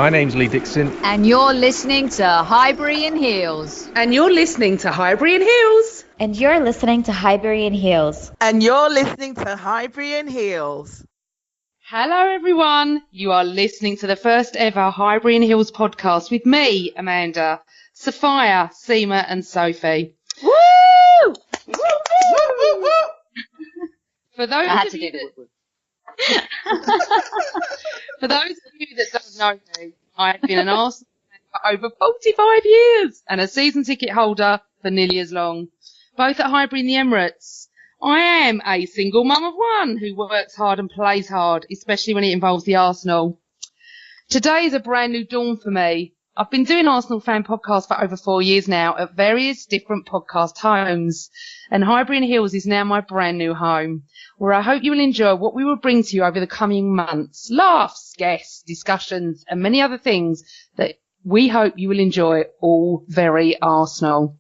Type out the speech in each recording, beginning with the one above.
My name's Lee Dixon. And you're listening to Highbury in Heels. And you're listening to Highbury in Heels. And you're listening to Highbury in Heels. And you're listening to Highbury in Heels. Hello, everyone. You are listening to the first ever Highbury in Heels podcast with me, Amanda, Sophia, Seema, and Sophie. Woo! Woo, woo, woo. For those of you that don't know me, I have been an Arsenal fan for over 45 years and a season ticket holder for nearly as long, both at Highbury and the Emirates. I am a single mum of one who works hard and plays hard, especially when it involves the Arsenal. Today is a brand new dawn for me. I've been doing Arsenal fan podcasts for over 4 years now at various different podcast homes, and Highbury in Heels is now my brand new home, where I hope you will enjoy what we will bring to you over the coming months. Laughs, guests, discussions, and many other things that we hope you will enjoy, all very Arsenal.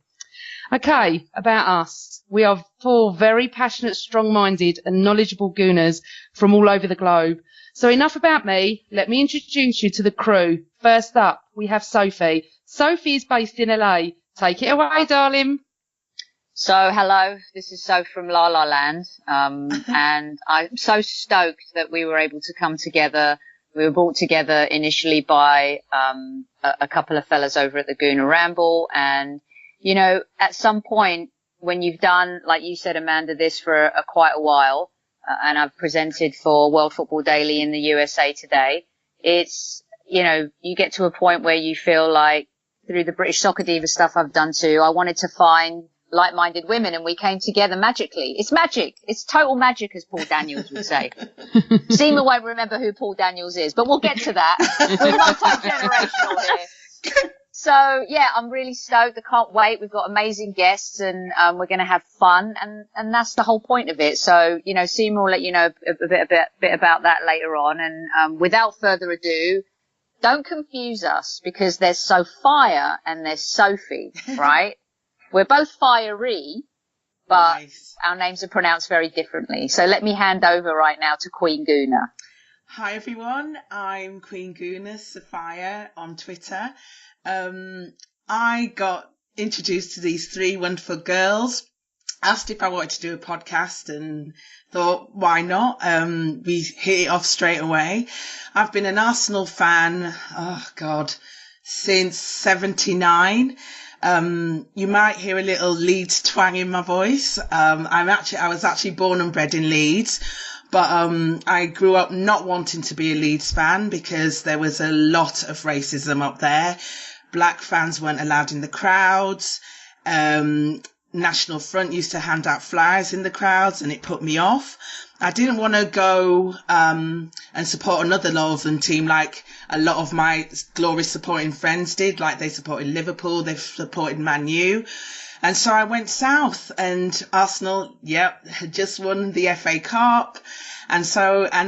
Okay, about us. We are 4 very passionate, strong-minded and knowledgeable Gooners from all over the globe. So enough about me. Let me introduce you to the crew. First up, we have Sophie. Sophie is based in LA. Take it away, darling. So, hello, this is Soph from La La Land, and I'm so stoked that we were able to come together. We were brought together initially by a couple of fellas over at the Gooner Ramble, and, you know, at some point when you've done, like you said, Amanda, this for quite a while, and I've presented for World Football Daily in the USA Today, it's, you know, you get to a point where you feel like, through the British Soccer Diva stuff I've done too, I wanted to find like-minded women, and we came together magically. It's magic. It's total magic, as Paul Daniels would say. Seema won't remember who Paul Daniels is, but we'll get to that. We're multi-generational here. So, yeah, I'm really stoked. I can't wait. We've got amazing guests, and we're going to have fun, and that's the whole point of it. So, you know, Seema will let you know a bit about that later on. And without further ado, don't confuse us, because there's Sophia and there's Sophie, right? We're both fiery, but nice. Our names are pronounced very differently. So let me hand over right now to Queen Gooner. Hi, everyone. I'm Queen Gooner, Sophia, on Twitter. I got introduced to these 3 wonderful girls, asked if I wanted to do a podcast, and thought, why not? We hit it off straight away. I've been an Arsenal fan, since 79. You might hear a little Leeds twang in my voice. I was actually born and bred in Leeds, but I grew up not wanting to be a Leeds fan because there was a lot of racism up there. Black fans weren't allowed in the crowds. National Front used to hand out flyers in the crowds, and it put me off. I didn't want to go and support another Lowther team like a lot of my glory supporting friends did. Like, they supported Liverpool, they supported Man U. And so I went south, and Arsenal, had just won the FA Cup. And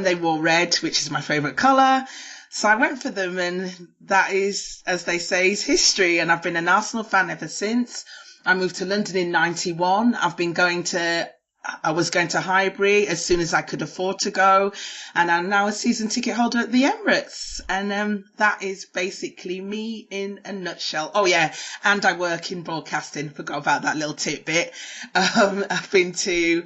they wore red, which is my favourite colour. So I went for them, and that is, as they say, is history. And I've been an Arsenal fan ever since. I moved to London in 91. I was going to Highbury as soon as I could afford to go, and I'm now a season ticket holder at the Emirates. And that is basically me in a nutshell. Oh yeah, and I work in broadcasting. Forgot about that little tidbit. I've been to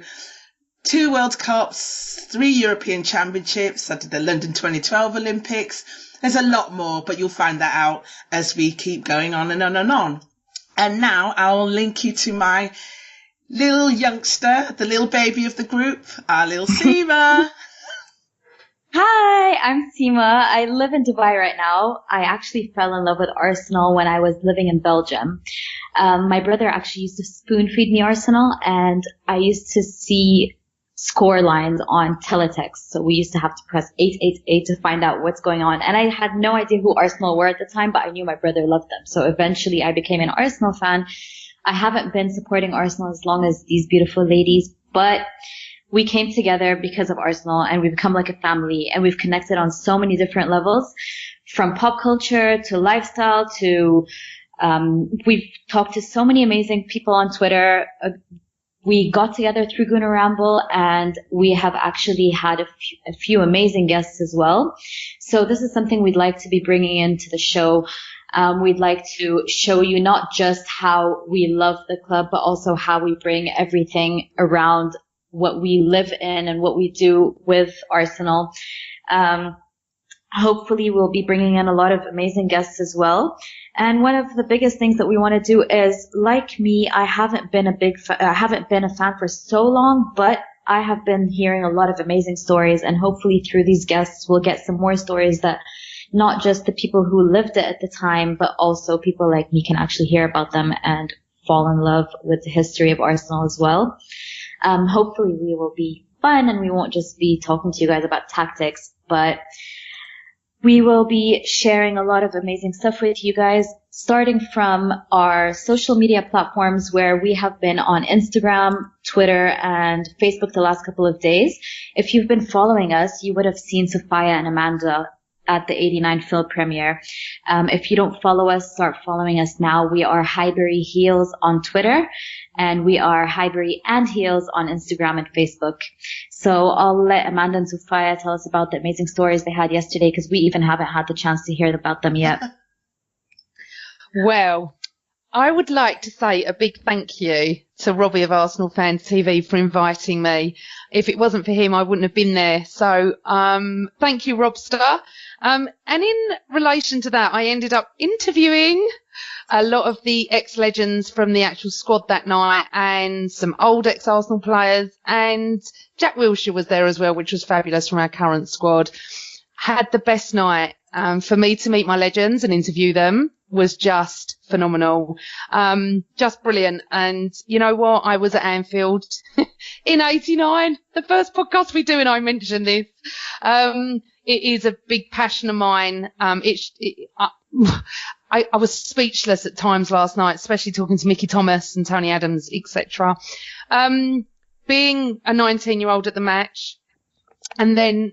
2 World Cups, 3 European Championships. I did the London 2012 Olympics. There's a lot more, but you'll find that out as we keep going on and on and on. And now I'll link you to my little youngster, the little baby of the group, our little Seema. Hi, I'm Seema. I live in Dubai right now. I actually fell in love with Arsenal when I was living in Belgium. My brother actually used to spoon feed me Arsenal, and I used to see score lines on teletext. So we used to have to press 888 to find out what's going on. And I had no idea who Arsenal were at the time, but I knew my brother loved them. So eventually I became an Arsenal fan. I haven't been supporting Arsenal as long as these beautiful ladies, but we came together because of Arsenal, and we've become like a family, and we've connected on so many different levels, from pop culture to lifestyle to we've talked to so many amazing people on Twitter. we got together through Guna Ramble, and we have actually had a few amazing guests as well. So this is something we'd like to be bringing into the show. We'd like to show you not just how we love the club, but also how we bring everything around what we live in and what we do with Arsenal. Hopefully we'll be bringing in a lot of amazing guests as well. And one of the biggest things that we want to do is, like me, I haven't been a fan for so long, but I have been hearing a lot of amazing stories, and hopefully through these guests we'll get some more stories that not just the people who lived it at the time, but also people like me can actually hear about them and fall in love with the history of Arsenal as well. Hopefully we will be fun and we won't just be talking to you guys about tactics, but we will be sharing a lot of amazing stuff with you guys, starting from our social media platforms, where we have been on Instagram, Twitter, and Facebook the last couple of days. If you've been following us, you would have seen Sophia and Amanda at the 89 film premiere. If you don't follow us, start following us now. We are Highbury Heels on Twitter, and we are Highbury and Heels on Instagram and Facebook. So I'll let Amanda and Sophia tell us about the amazing stories they had yesterday, because we even haven't had the chance to hear about them yet. Well, I would like to say a big thank you to Robbie of Arsenal Fans TV for inviting me. If it wasn't for him, I wouldn't have been there. So thank you, Robster. And in relation to that, I ended up interviewing a lot of the ex-legends from the actual squad that night, and some old ex-Arsenal players, and Jack Wilshere was there as well, which was fabulous, from our current squad. Had the best night. For me to meet my legends and interview them was just phenomenal. Just brilliant. And you know what? I was at Anfield in '89. The first podcast we do, and I mentioned this. It is a big passion of mine. I was speechless at times last night, especially talking to Mickey Thomas and Tony Adams, etc. Being a 19-year-old at the match, and then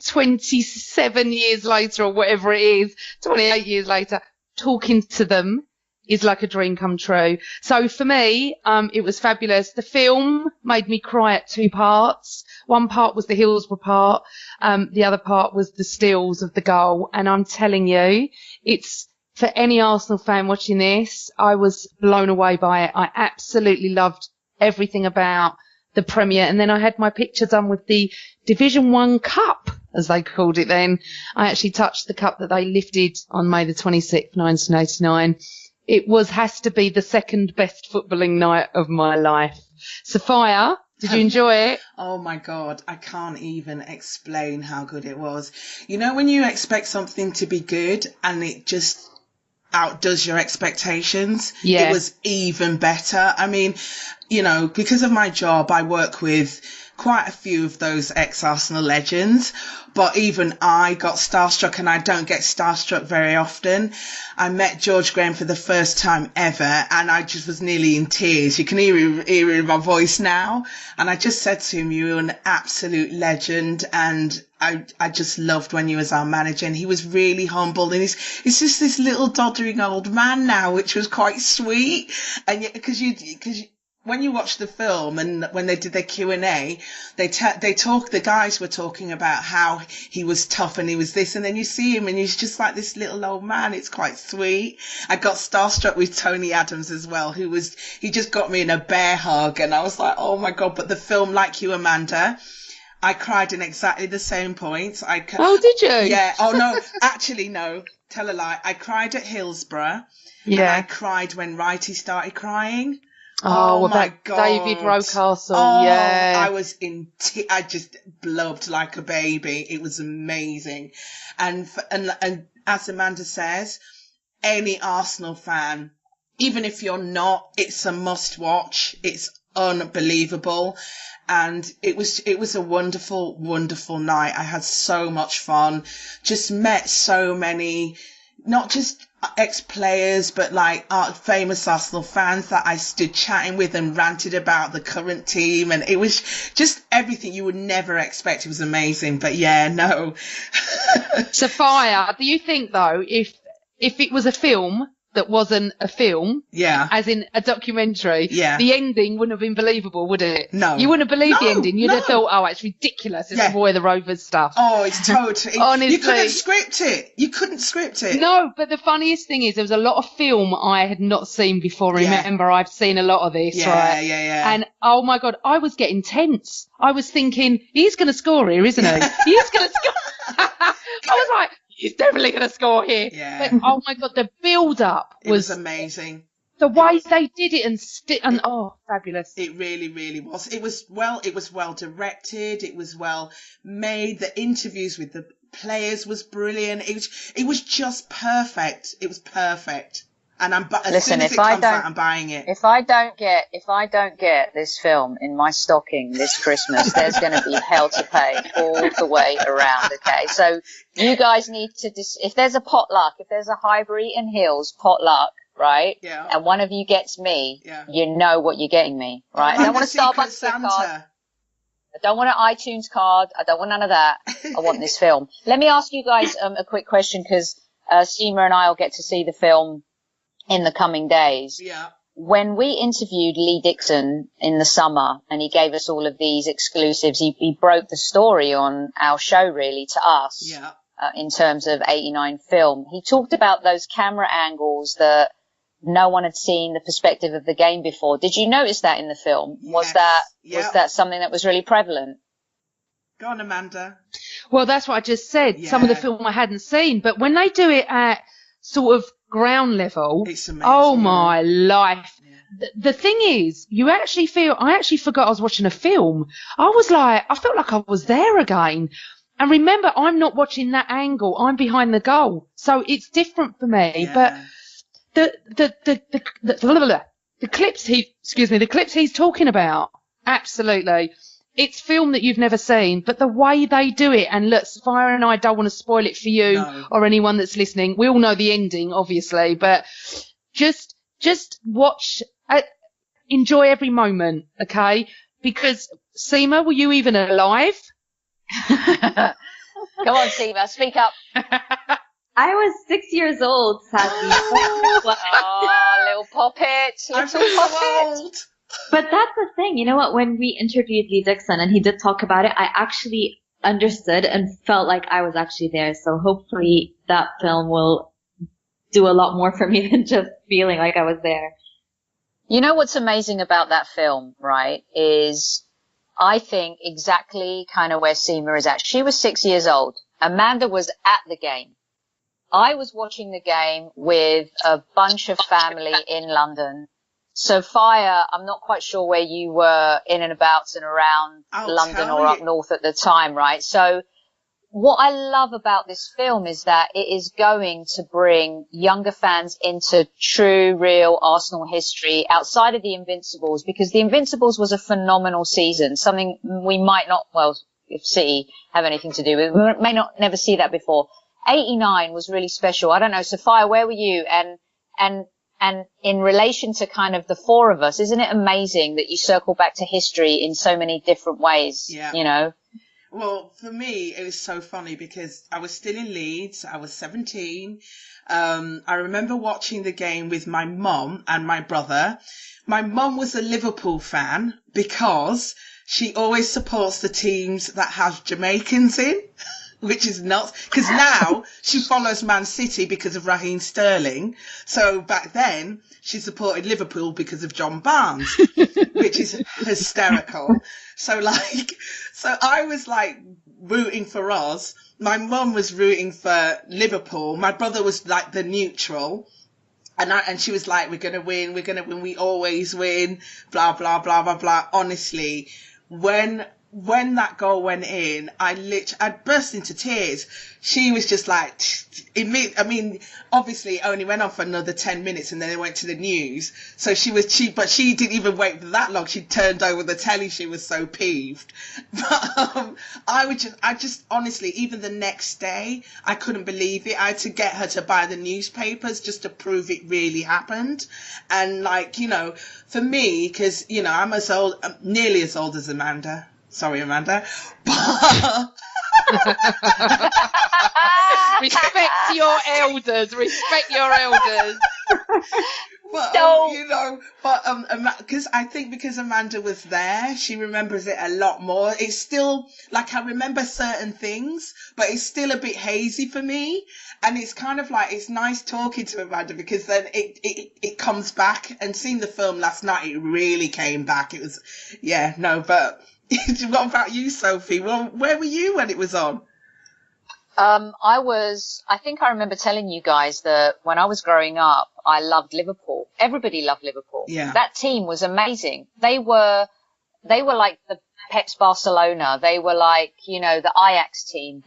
27 years later, or whatever it is, 28 years later, talking to them is like a dream come true. So for me, it was fabulous. The film made me cry at two parts. One part was the Hillsborough part. The other part was the stills of the goal. And I'm telling you, it's, for any Arsenal fan watching this, I was blown away by it. I absolutely loved everything about the premiere. And then I had my picture done with the Division 1 Cup, as they called it then. I actually touched the cup that they lifted on May the 26th, 1989. It has to be the second best footballing night of my life. Sophia, did you enjoy it? Oh my God, I can't even explain how good it was. You know, when you expect something to be good and it just outdoes your expectations, Yeah. It was even better. I mean, you know, because of my job, I work with quite a few of those ex-Arsenal legends, but even I got starstruck, and I don't get starstruck very often. I met George Graham for the first time ever, and I just was nearly in tears. You can hear it in my voice now. And I just said to him, "You're an absolute legend," and I just loved when you was our manager, and he was really humble, and he's just this little doddering old man now, which was quite sweet. And yet, because when you watch the film, and when they did their Q&A, the guys were talking about how he was tough and he was this, and then you see him and he's just like this little old man. It's quite sweet. I got starstruck with Tony Adams as well, he just got me in a bear hug, and I was like, oh my God. But the film, like you, Amanda, I cried in exactly the same points. Oh, did you? Yeah. Oh no, actually no, tell a lie. I cried at Hillsborough. Yeah. And I cried when Wrighty started crying. Oh, my about God. David Rocastle, Oh, yeah. I was I just blubbed like a baby. It was amazing. And as Amanda says, any Arsenal fan, even if you're not, it's a must watch. It's unbelievable. And it was a wonderful, wonderful night. I had so much fun. Just met so many, not just ex-players, but like famous Arsenal fans that I stood chatting with and ranted about the current team. And it was just everything you would never expect. It was amazing. But yeah, no. Sophia, do you think though, if it was a film, that wasn't a film, Yeah. as in a documentary, Yeah. the ending wouldn't have been believable, would it? No. You wouldn't have believed the No, ending. You'd have no. thought, oh, it's ridiculous. It's Yeah. Roy the Rovers stuff. Oh, it's totally. Honestly. You couldn't script it. You couldn't script it. No, but the funniest thing is there was a lot of film I had not seen before. Yeah. Remember, I've seen a lot of this, Yeah, right? yeah. And oh my God, I was getting tense. I was thinking, he's going to score here, isn't he? He's going to score. I was like, he's definitely going to score here. Yeah. But oh my God, the build up It was amazing. the way they did it and fabulous. It really, really was. It was well directed. It was well made. The interviews with the players was brilliant. It was just perfect. It was perfect. And as soon as it comes out, I'm buying it. If I don't get this film in my stocking this Christmas, there's going to be hell to pay all the way around. Okay, so you guys need to if there's a potluck, if there's a Highbury and Hills potluck, right? Yeah. And one of you gets me, Yeah. you know what you're getting me, right? I don't want a Starbucks gift card. I don't want an iTunes card. I don't want none of that. I want this film. Let me ask you guys a quick question, because Seema and I will get to see the film in the coming days. Yeah. When we interviewed Lee Dixon in the summer and he gave us all of these exclusives, he broke the story on our show really to us. Yeah. In terms of 89 film. He talked about those camera angles that no one had seen the perspective of the game before. Did you notice that in the film? Was that something that was really prevalent? Go on, Amanda. Well, that's what I just said. Yeah. Some of the film I hadn't seen, but when they do it at sort of ground level, It's amazing. oh my life. Yeah. The thing is, I actually forgot I was watching a film. I felt like I was there again. And remember, I'm not watching that angle. I'm behind the goal. So it's different for me. Yeah. But the clips he's talking about, absolutely. It's film that you've never seen, but the way they do it, and look, Sophia and I don't want to spoil it for you or anyone that's listening. We all know the ending, obviously, but just watch, enjoy every moment, okay? Because, Seema, were you even alive? Come on, Seema, speak up. I was 6 years old, sadly. Oh, little poppet. I'm so old. But that's the thing, you know what? When we interviewed Lee Dixon and he did talk about it, I actually understood and felt like I was actually there. So hopefully that film will do a lot more for me than just feeling like I was there. You know what's amazing about that film, right, is I think exactly kind of where Seema is at. She was 6 years old. Amanda was at the game. I was watching the game with a bunch of family in London. Sophia, I'm not quite sure where you were in and about and around London or up north at the time, right? So what I love about this film is that it is going to bring younger fans into true, real Arsenal history outside of the Invincibles, because the Invincibles was a phenomenal season, something we might not, well, if City have anything to do with, we may not never see that before. 89 was really special. I don't know, Sophia, where were you? And in relation to kind of the four of us, isn't it amazing that you circle back to history in so many different ways? Yeah. You know? Well, for me, it was so funny because I was still in Leeds. I was 17. I remember watching the game with my mum and my brother. My mum was a Liverpool fan because she always supports the teams that have Jamaicans in. Which is nuts, because now she follows Man City because of Raheem Sterling. So back then she supported Liverpool because of John Barnes, which is hysterical. So I was like rooting for us. My mum was rooting for Liverpool. My brother was like the neutral. And she was like, we're going to win. We always win, blah, blah, blah, blah, blah. Honestly, when that goal went in, I burst into tears. She was just like, obviously it only went on for another 10 minutes and then it went to the news. So but she didn't even wait for that long. She turned over the telly. She was so peeved. But, I just honestly, even the next day, I couldn't believe it. I had to get her to buy the newspapers just to prove it really happened. And for me, cause, I'm nearly as old as Amanda. Sorry, Amanda. Respect your elders. Respect your elders. But, So- you know, but because I think because Amanda was there, she remembers it a lot more. It's still like I remember certain things, but it's still a bit hazy for me. And it's kind of like it's nice talking to Amanda because then it comes back. And seeing the film last night, it really came back. It was, yeah, no. But what about you, Sophie? Well, where were you when it was on? I think I remember telling you guys that when I was growing up, I loved Liverpool. Everybody loved Liverpool. Yeah. That team was amazing. They were like the Pep's Barcelona. They were like, you know, the Ajax team.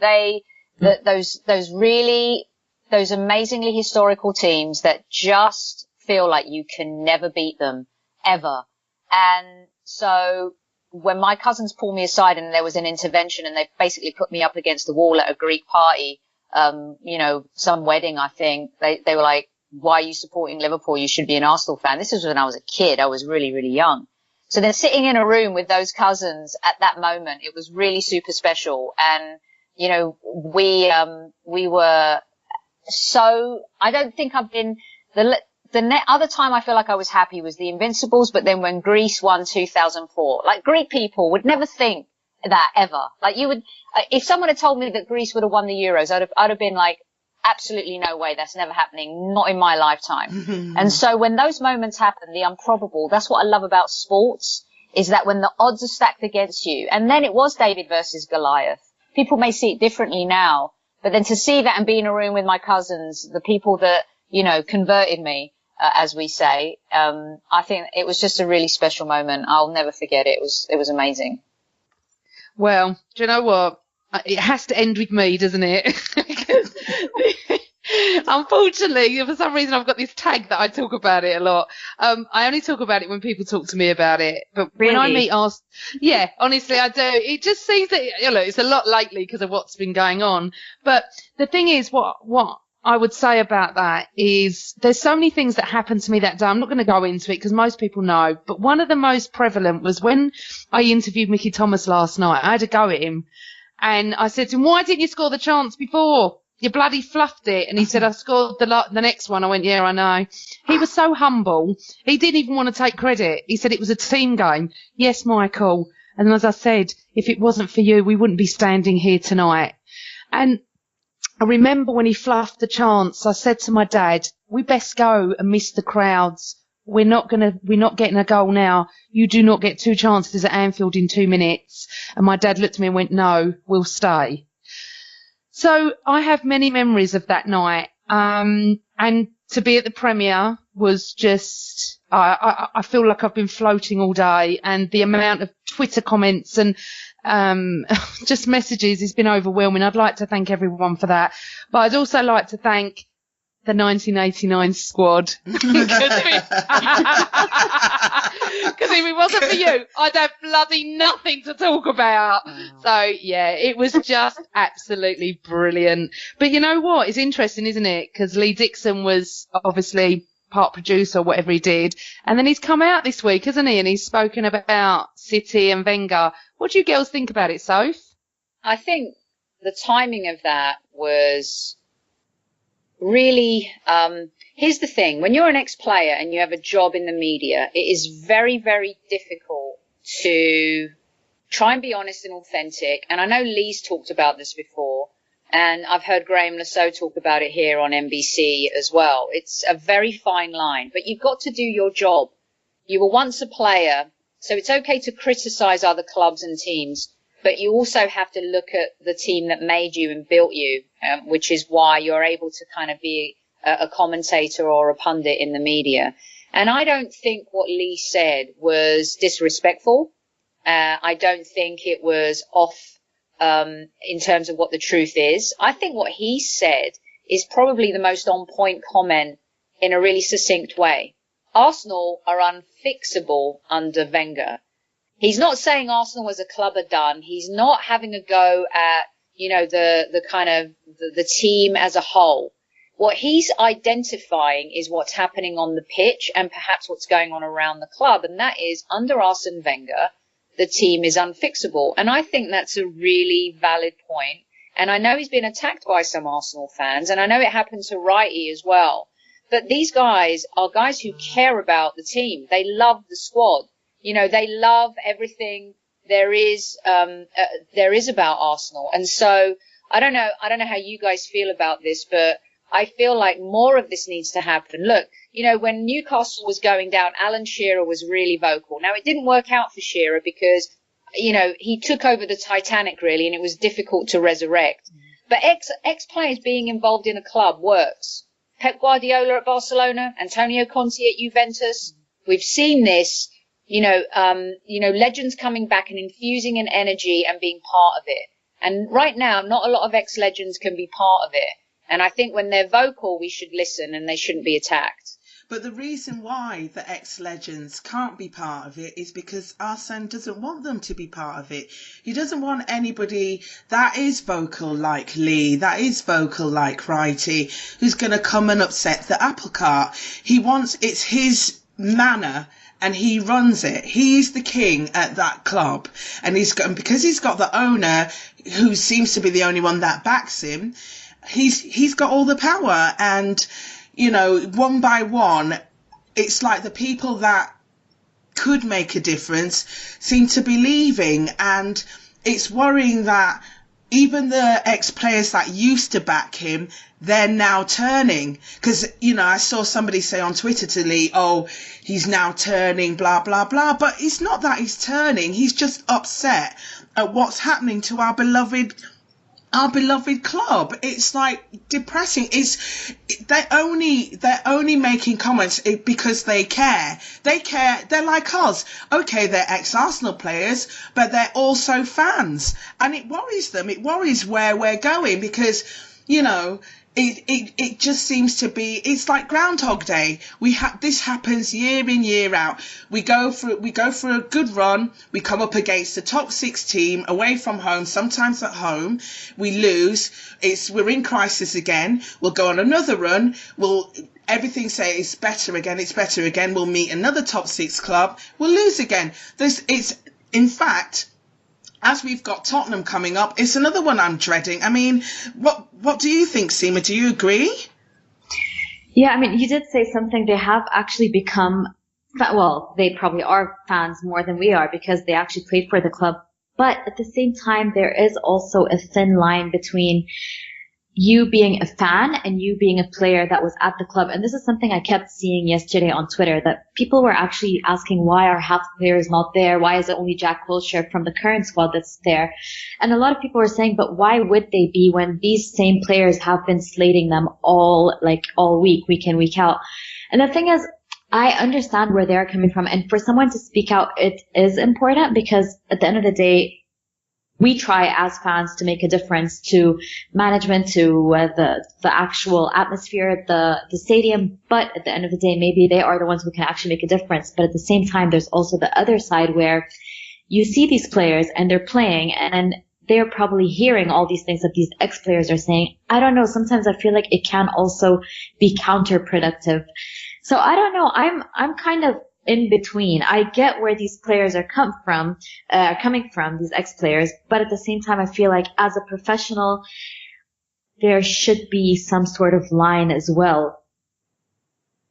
Those amazingly historical teams that just feel like you can never beat them ever. And so when my cousins pulled me aside and there was an intervention and they basically put me up against the wall at a Greek party, you know, some wedding, I think, they were like, why are you supporting Liverpool? You should be an Arsenal fan. This was when I was a kid. I was really, really young. So then sitting in a room with those cousins at that moment, it was really super special. And, you know, we were so, I don't think I've been, other time I feel like I was happy was the Invincibles, but then when Greece won 2004, like Greek people would never think that ever. Like you would, if someone had told me that Greece would have won the Euros, I'd have been like, absolutely no way, that's never happening, not in my lifetime. And so when those moments happen, the improbable, that's what I love about sports, is that when the odds are stacked against you, and then it was David versus Goliath. People may see it differently now, but then to see that and be in a room with my cousins, the people that, you know, converted me, as we say, I think it was just a really special moment. I'll never forget it. It was amazing. Well, do you know what? It has to end with me, doesn't it? Because unfortunately, for some reason, I've got this tag that I talk about it a lot. I only talk about it when people talk to me about it. But when I meet yeah, honestly, I do. It just seems that, you know, it's a lot lately because of what's been going on. But the thing is, what I would say about that is there's so many things that happened to me that day. I'm not going to go into it because most people know. But one of the most prevalent was when I interviewed Mickey Thomas last night. I had a go at him. And I said to him, why didn't you score the chance before? You bloody fluffed it. And he said, I scored the next one. I went, yeah, I know. He was so humble. He didn't even want to take credit. He said it was a team game. Yes, Michael. And as I said, if it wasn't for you, we wouldn't be standing here tonight. And I remember when he fluffed the chance, I said to my dad, we best go and miss the crowds. We're not getting a goal now. You do not get 2 chances at Anfield in 2 minutes. And my dad looked at me and went, no, we'll stay. So I have many memories of that night. And to be at the premiere was just, I feel like I've been floating all day, and the amount of Twitter comments and, just messages has been overwhelming. I'd like to thank everyone for that. But I'd also like to thank the 1989 squad. Because if it wasn't for you, I'd have bloody nothing to talk about. So, yeah, it was just absolutely brilliant. But you know what? It's interesting, isn't it? Because Lee Dixon was obviously part producer, whatever he did. And then he's come out this week, hasn't he? And he's spoken about City and Wenger. What do you girls think about it, Soph? I think the timing of that was really, here's the thing. When you're an ex-player and you have a job in the media, it is very, very difficult to try and be honest and authentic. And I know Lee's talked about this before, and I've heard Graham Lasso talk about it here on NBC as well. It's a very fine line, but you've got to do your job. You were once a player, so it's okay to criticize other clubs and teams, but you also have to look at the team that made you and built you, which is why you're able to kind of be a commentator or a pundit in the media. And I don't think what Lee said was disrespectful. I don't think it was off in terms of what the truth is. I think what he said is probably the most on-point comment in a really succinct way. Arsenal are unfixable under Wenger. He's not saying Arsenal as a club are done. He's not having a go at, you know, the kind of the team as a whole. What he's identifying is what's happening on the pitch and perhaps what's going on around the club. And that is, under Arsene Wenger, the team is unfixable. And I think that's a really valid point. And I know he's been attacked by some Arsenal fans, and I know it happened to Wrighty as well. But these guys are guys who care about the team. They love the squad. You know, they love everything there is about Arsenal. And so I don't know how you guys feel about this, but I feel like more of this needs to happen. Look, you know, when Newcastle was going down, Alan Shearer was really vocal. Now, it didn't work out for Shearer because, you know, he took over the Titanic really, and it was difficult to resurrect. But ex-players being involved in a club works. Pep Guardiola at Barcelona, Antonio Conte at Juventus. We've seen this, legends coming back and infusing an energy and being part of it. And right now, not a lot of ex-legends can be part of it. And I think when they're vocal, we should listen and they shouldn't be attacked. But the reason why the ex-legends can't be part of it is because Arsene doesn't want them to be part of it. He doesn't want anybody that is vocal like Lee, that is vocal like Wrighty, who's going to come and upset the apple cart. He wants, it's his manor and he runs it. He's the king at that club. And because he's got the owner who seems to be the only one that backs him, he's got all the power. And you know, one by one, it's like the people that could make a difference seem to be leaving. And it's worrying that even the ex-players that used to back him, they're now turning. Because, you know, I saw somebody say on Twitter to Lee, oh, he's now turning, blah, blah, blah. But it's not that he's turning. He's just upset at what's happening to our beloved club. It's like depressing. They're only making comments because they care. They're like us. Okay, they're ex-Arsenal players, but they're also fans, and it worries them. It worries where we're going because, you know, it just seems to be, it's like Groundhog Day. This happens year in, year out. We go for a good run. We come up against the top 6 team away from home, sometimes at home. We lose. We're in crisis again. We'll go on another run. Everything say it's better again. We'll meet another top 6 club. We'll lose again. In fact, as we've got Tottenham coming up, it's another one I'm dreading. I mean, what do you think, Seema? Do you agree? Yeah, I mean, you did say something. They have actually become, well, they probably are fans more than we are because they actually played for the club. But at the same time, there is also a thin line between you being a fan and you being a player that was at the club. And this is something I kept seeing yesterday on Twitter, that people were actually asking, why are half the players not there? Why is it only Jack Wilshere from the current squad that's there? And a lot of people were saying, but why would they be when these same players have been slating them all week in, week out? And the thing is, I understand where they're coming from. And for someone to speak out, it is important because at the end of the day, we try as fans to make a difference to management, to the actual atmosphere at the stadium. But at the end of the day, maybe they are the ones who can actually make a difference. But at the same time, there's also the other side where you see these players and they're playing and then they're probably hearing all these things that these ex-players are saying. I don't know. Sometimes I feel like it can also be counterproductive. So I don't know. I'm kind of in between. I get where these players are coming from, these ex-players, but at the same time, I feel like as a professional, there should be some sort of line as well.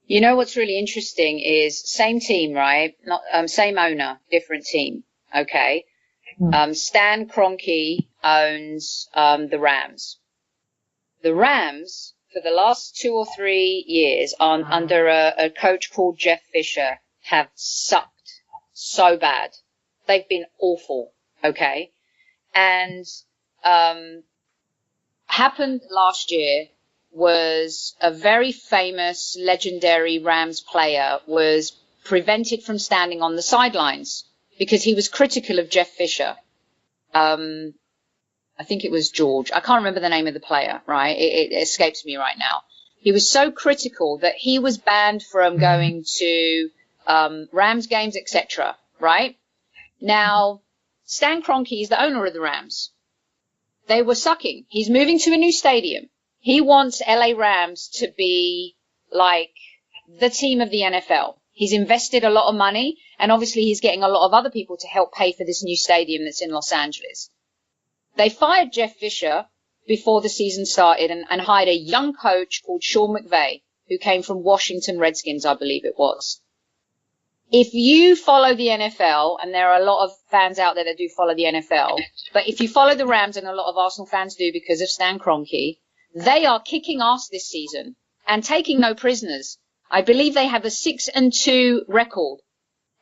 You know what's really interesting is same team, right? Not same owner, different team. Okay. Stan Kroenke owns the Rams. The Rams, for the last 2 or 3 years, under a coach called Jeff Fisher, have sucked so bad. They've been awful, okay? And happened last year was a very famous, legendary Rams player was prevented from standing on the sidelines because he was critical of Jeff Fisher. I think it was George. I can't remember the name of the player, right? It escapes me right now. He was so critical that he was banned from going to Rams games, etc. Right? Now, Stan Kroenke is the owner of the Rams. They were sucking. He's moving to a new stadium. He wants LA Rams to be like the team of the NFL. He's invested a lot of money, and obviously he's getting a lot of other people to help pay for this new stadium that's in Los Angeles. They fired Jeff Fisher before the season started and hired a young coach called Sean McVay, who came from Washington Redskins, I believe it was. If you follow the NFL, and there are a lot of fans out there that do follow the NFL, but if you follow the Rams, and a lot of Arsenal fans do because of Stan Kroenke, they are kicking ass this season and taking no prisoners. I believe they have a 6-2 record,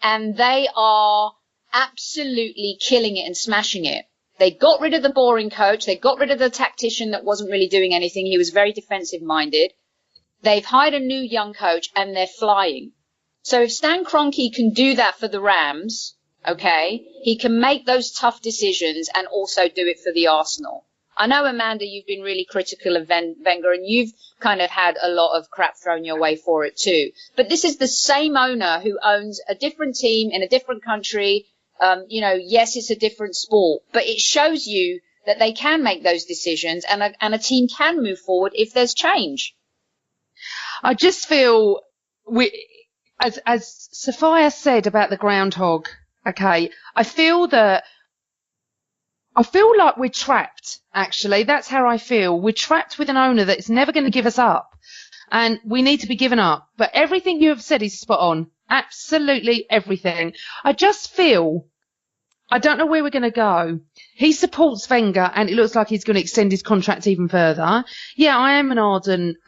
and they are absolutely killing it and smashing it. They got rid of the boring coach. They got rid of the tactician that wasn't really doing anything. He was very defensive minded. They've hired a new young coach, and they're flying. So if Stan Kroenke can do that for the Rams, okay, he can make those tough decisions and also do it for the Arsenal. I know, Amanda, you've been really critical of Wenger, and you've kind of had a lot of crap thrown your way for it too. But this is the same owner who owns a different team in a different country. Yes, it's a different sport, but it shows you that they can make those decisions, and a team can move forward if there's change. I just feel as Sophia said about the groundhog, okay, I feel like we're trapped, actually. That's how I feel. We're trapped with an owner that's never going to give us up, and we need to be given up. But everything you have said is spot on. Absolutely everything. I just feel, I don't know where we're going to go. He supports Wenger, and it looks like he's going to extend his contract even further. Yeah, I am an ardent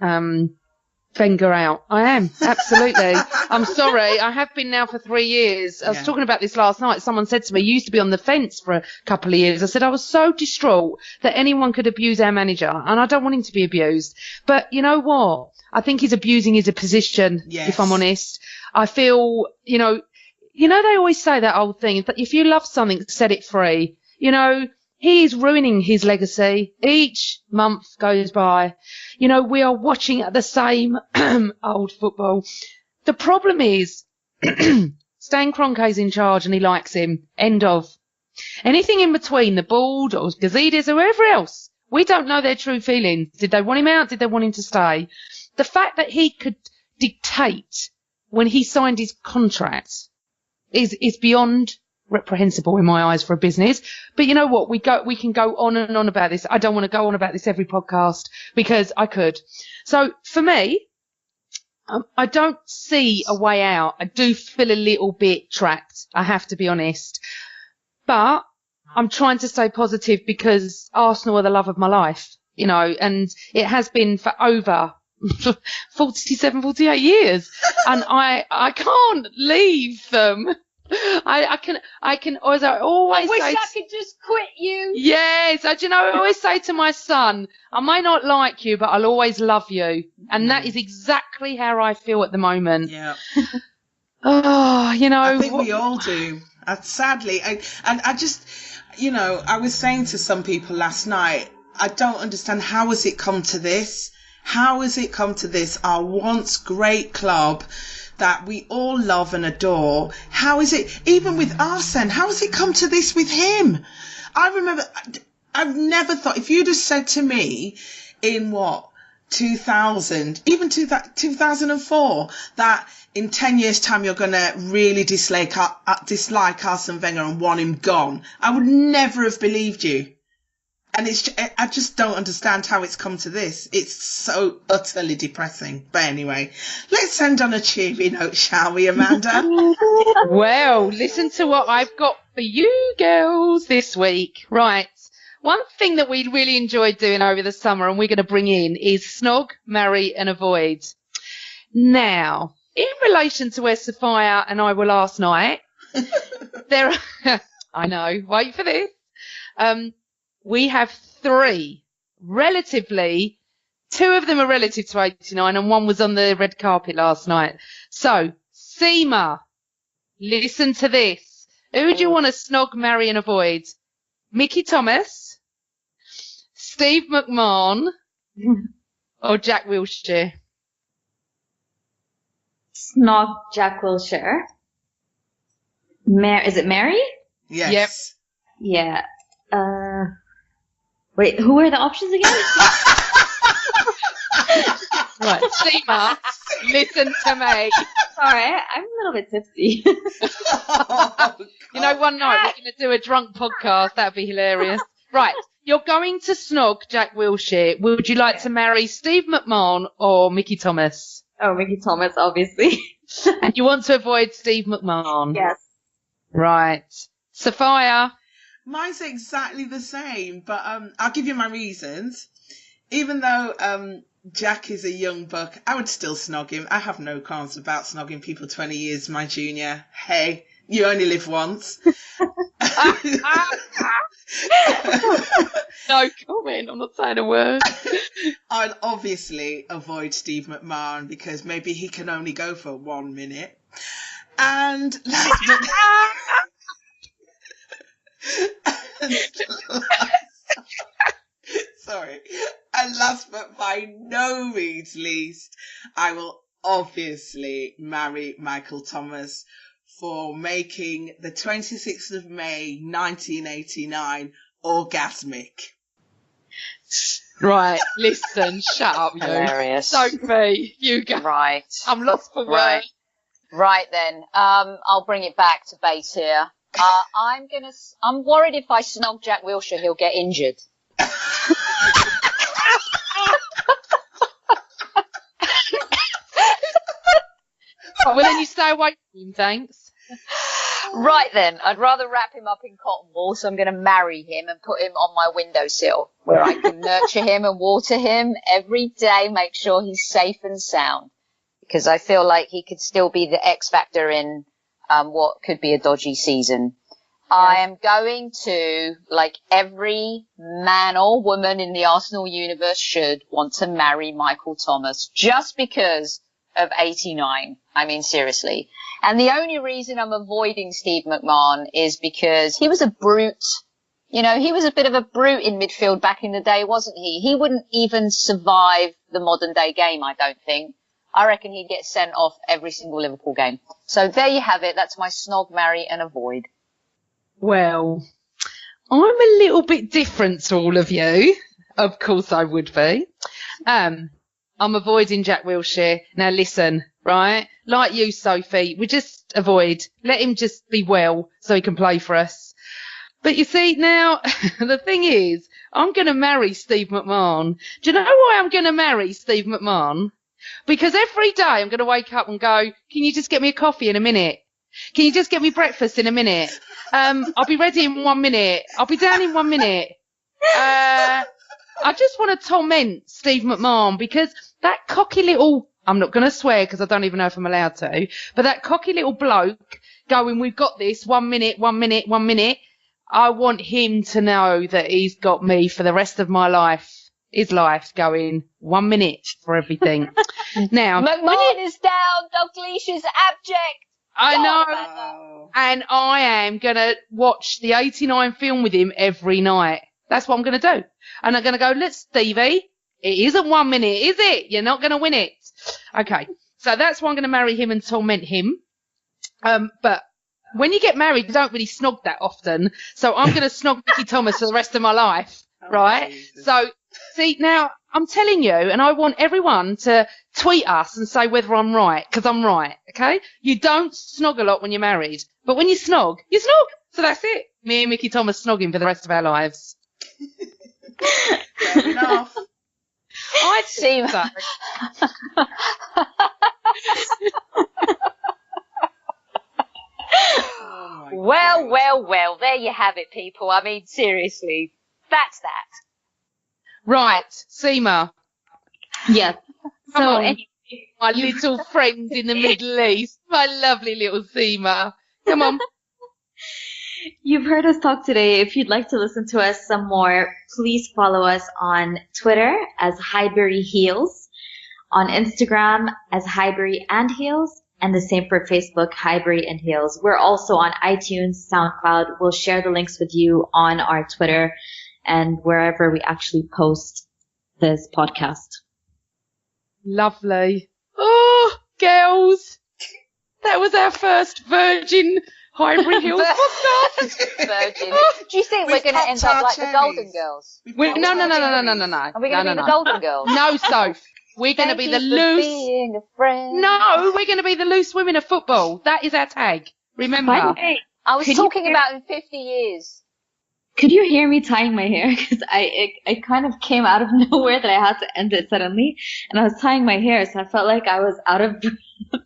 Wenger out. I am, absolutely. I'm sorry. I have been now for 3 years. I was talking about this last night. Someone said to me, you used to be on the fence for a couple of years. I said I was so distraught that anyone could abuse our manager, and I don't want him to be abused. But you know what? I think he's abusing his position, if I'm honest. I feel, they always say that old thing, that if you love something, set it free. He is ruining his legacy. Each month goes by. We are watching the same old football. The problem is Stan Kroenke's in charge and he likes him. End of. Anything in between, the board or Gazidis or whoever else, we don't know their true feelings. Did they want him out? Did they want him to stay? The fact that he could dictate when he signed his contract is beyond reprehensible in my eyes for a business. But you know what? We can go on and on about this. I don't want to go on about this every podcast because I could. So for me, I don't see a way out. I do feel a little bit trapped. I have to be honest, but I'm trying to stay positive because Arsenal are the love of my life, and it has been for over 48 years, and I can't leave them. I can always I wish I could just quit you. Yes, I always say to my son, I may not like you, but I'll always love you, and that is exactly how I feel at the moment. Yeah. I think we all do. Sadly, I just, I was saying to some people last night, I don't understand, how has it come to this? How has it come to this? Our once great club that we all love and adore. How is it, even with Arsene, how has it come to this with him? I remember, I've never thought, if you'd have said to me in 2000, even 2004, that in 10 years' time you're going to really dislike Arsene Wenger and want him gone, I would never have believed you. And I just don't understand how it's come to this. It's so utterly depressing. But anyway, let's end on a cheery note, shall we, Amanda? Well, listen to what I've got for you girls this week. Right. One thing that we really enjoyed doing over the summer and we're going to bring in is Snog, Marry and Avoid. Now, in relation to where Sophia and I were last night, I know, wait for this. We have 3 relatively, 2 of them are relative to 89 and 1 was on the red carpet last night. So, Seema, listen to this. Who do you want to snog, marry and avoid? Mickey Thomas, Steve McMahon or Jack Wilshere? Snog Jack Wilshere. Is it Mary? Yes. Yep. Yeah. Wait, who are the options again? Right, Seema, listen to me. Sorry, I'm a little bit tipsy. One night we're going to do a drunk podcast. That'd be hilarious. Right, you're going to snog Jack Wilshere. Would you like to marry Steve McMahon or Mickey Thomas? Oh, Mickey Thomas, obviously. And you want to avoid Steve McMahon? Yes. Right. Sophia? Mine's exactly the same, but I'll give you my reasons. Even though Jack is a young buck, I would still snog him. I have no qualms about snogging people 20 years my junior. Hey, you only live once. No comment. I'm not saying a word. I'd obviously avoid Steve McMahon because maybe he can only go for 1 minute. And last and last but by no means least, I will obviously marry Michael Thomas for making the 26th of May 1989 orgasmic. Right, listen, shut up, you. Hilarious. Sophie, you go. Right. I'm lost for Right. words. Right then. I'll bring it back to base here. I'm worried if I snog Jack Wilshere, he'll get injured. Oh, well, then you stay away from him, thanks. Right then. I'd rather wrap him up in cotton wool, so I'm going to marry him and put him on my windowsill where I can nurture him and water him every day, make sure he's safe and sound. Because I feel like he could still be the X factor in what could be a dodgy season. Yeah. I am going to, like every man or woman in the Arsenal universe should, want to marry Michael Thomas just because of 89. I mean, seriously. And the only reason I'm avoiding Steve McMahon is because he was a brute. You know, he was a bit of a brute in midfield back in the day, wasn't he? He wouldn't even survive the modern day game, I don't think. I reckon he'd get sent off every single Liverpool game. So there you have it. That's my snog, marry and avoid. Well, I'm a little bit different to all of you. Of course I would be. I'm avoiding Jack Wilshere. Now listen, right? Like you, Sophie, we just avoid. Let him just be well so he can play for us. But you see, now, the thing is, I'm going to marry Steve McMahon. Do you know why I'm going to marry Steve McMahon? Because every day I'm going to wake up and go, can you just get me a coffee in a minute? Can you just get me breakfast in a minute? I'll be ready in 1 minute. I'll be down in 1 minute. I just want to torment Steve McMahon because that cocky little, I'm not going to swear because I don't even know if I'm allowed to, but that cocky little bloke going, we've got this, 1 minute, 1 minute, 1 minute. I want him to know that he's got me for the rest of my life. His life going 1 minute for everything. Now, McMahon is down. Dalglish is abject. I know. And I am going to watch the 89 film with him every night. That's what I'm going to do. And I'm going to go, look, Stevie, it isn't 1 minute, is it? You're not going to win it. Okay. So that's why I'm going to marry him and torment him. But when you get married, you don't really snog that often. So I'm going to snog Mickey Thomas for the rest of my life. Right? Jesus. So, see, now I'm telling you, and I want everyone to tweet us and say whether I'm right, because I'm right, okay? You don't snog a lot when you're married, but when you snog, you snog. So that's it. Me and Mickey Thomas snogging for the rest of our lives. Fair enough. I'd see so. Well, there you have it, people. I mean, seriously, that's that. Right, Seema. Yes. Come So on, anyway, my little friend in the Middle East, my lovely little Seema. Come on. you've heard us talk today. If you'd like to listen to us some more, please follow us on Twitter as Highbury Heels, on Instagram as Highbury and Heels, and the same for Facebook, Highbury and Heels. We're also on iTunes, SoundCloud. We'll share the links with you on our Twitter and wherever we actually post this podcast. Lovely. Oh, girls. That was our first Virgin Highbury Hills podcast. Virgin. Do you think we're going to end up like the Golden Girls? No. Are we going to be the Golden Girls? No, Soph. We're going to be the loose. Being a friend. No, we're going to be the loose women of football. That is our tag. Remember. By the way, I was could talking you- about in 50 years. Could you hear me tying my hair? Because it kind of came out of nowhere that I had to end it suddenly, and I was tying my hair, so I felt like I was out of breath.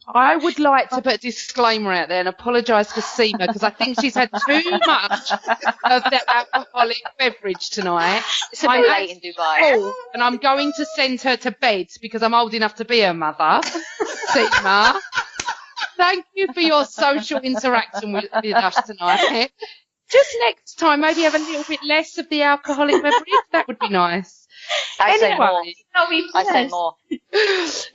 I would like to put a disclaimer out there and apologise for Seema because I think she's had too much of that alcoholic beverage tonight. It's a bit late in Dubai. And I'm going to send her to bed because I'm old enough to be her mother. Seema, thank you for your social interaction with us tonight. Just next time, maybe have a little bit less of the alcoholic beverage. That would be nice. I say more. Anyway, I say more.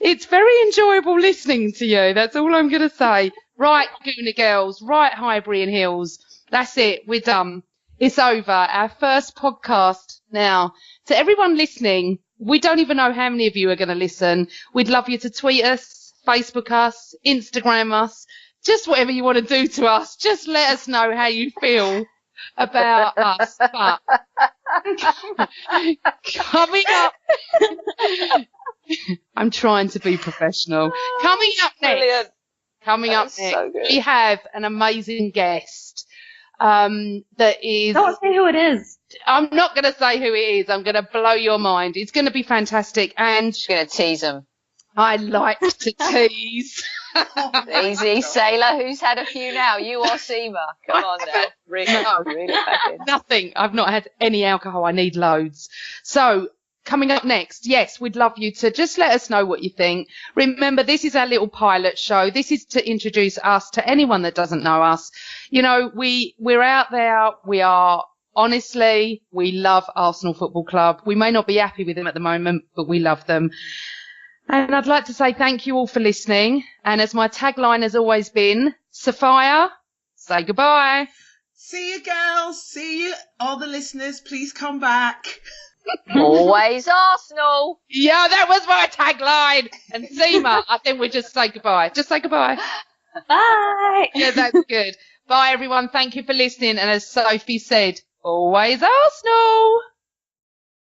It's very enjoyable listening to you. That's all I'm going to say. Right, Gooner Girls. Right, Highbury and Hills. That's it. We're done. It's over. Our first podcast now. To everyone listening, we don't even know how many of you are going to listen. We'd love you to tweet us, Facebook us, Instagram us, just whatever you want to do to us. Just let us know how you feel about us. But coming up, I'm trying to be professional. Coming up next, So good. we have an amazing guest. That is. don't say who it is. I'm not going to say who it is. I'm going to blow your mind. It's going to be fantastic, and Just going to tease them. I like to tease. Easy, Sailor. Who's had a few now? You or Seema? Come on now. Really, really back in. Nothing. I've not had any alcohol. I need loads. So coming up next, yes, we'd love you to just let us know what you think. Remember, this is our little pilot show. This is to introduce us to anyone that doesn't know us. You know, we're out there. We are, honestly, we love Arsenal Football Club. We may not be happy with them at the moment, but we love them. And I'd like to say thank you all for listening. And as my tagline has always been, Sophia, say goodbye. See you, girls. See you, all the listeners. Please come back. Always Arsenal. Yeah, that was my tagline. And Seema, I think we just say goodbye. Just say goodbye. Bye. Yeah, that's good. Bye, everyone. Thank you for listening. And as Sophie said, always Arsenal.